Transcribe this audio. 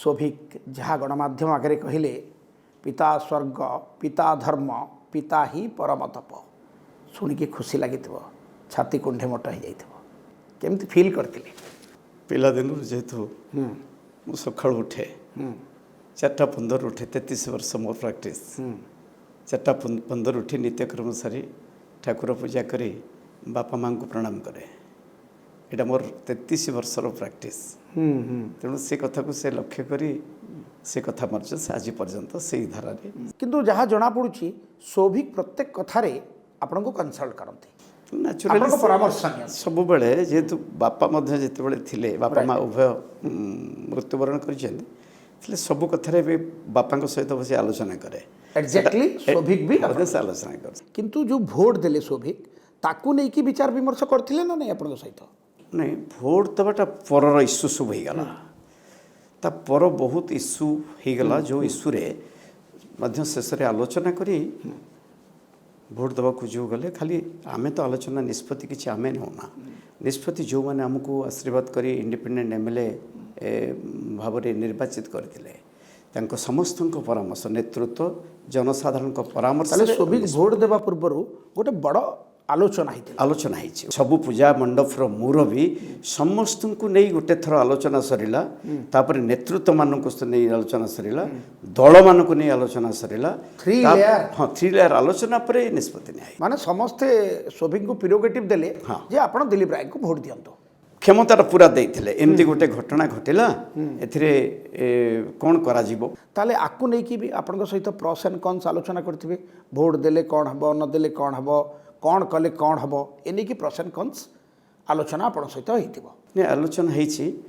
शोभिक जहाँ गणमाध्यम आगे कहले पिता स्वर्ग पिता धर्म पिता ही परम तप शुणिकी खुशी लगी छाती कुंठे मोट हो केमती फील करते पिलादिन जेहेतु सका उठे 4:15 उठे 33 वर्ष मोर प्रैक्टिस 4:15 उठी नित्यक्रम सारी ठाकुर पूजा करी बापा माँ को प्रणाम करे यहाँ मोर 33 वर्षर प्रैक्टिस तेणु से कथा को से लक्ष्य करी से कथा मर्ज से आज पर्यंत से धारा किंतु जहाँ जना पड़ुछि शोभिक प्रत्येक कथारे आपन को कंसल्ट करते नेचुराली परामर्श सब बेले जेहेतु बापा जिते थे बापा माँ उभय मृत्युवरण कर सब कथार बापा सहित बस आलोचना करे एक्जेक्टली शोभिक भी आलोचना कर किंतु जो भोट देले शोभिक ताकू नहीं कि विचार विमर्श करथिले ना नहीं आपन सहित नहीं भोट दबाटा परर इश्यू सब होगला ता पर बहुत इश्यू होगला जो इश्यू रे मध्य शेष आलोचना करी भोट दबाक जो गले खाली आमे तो आलोचना निष्पत्ति किसी आमे नौना निष्पत्ति जो मैंने आमको आशीर्वाद करी इंडिपेंडेंट एमएलए भाव निर्वाचित करते समस्त परामर्श नेतृत्व जनसाधारण परामर्श शोभिक भोट देवा पूर्व गोटे बड़ आलोचना सबु पूजा मंडपर मुरबी समस्त को नहीं गोटे थर आलोचना सरला तापर नेतृत्व मानक नहीं आलोचना सरला दल मानक नहीं आलोचना सरला हाँ 3 लेयर आलोचना पर निष्पत्ति नहीं माने समस्ते शोभिक को प्रिरोगेटिव देले जे आपण दिलीप राय को भोट दियंतो क्षमतार पूरा देते एमती गोटे घटना घटिला एथिरे कौन करा जीवो ताले आकु नहीं कि भी आपण सहित प्रॉस एंड कॉन्स आलोचना करथिबे भोट देले कौन हबो न देले कौन हबो कौन कले कौन हबो एने की प्रॉस एंड कॉन्स आलोचना आपण सहित होइतिबो ने आलोचना हेछि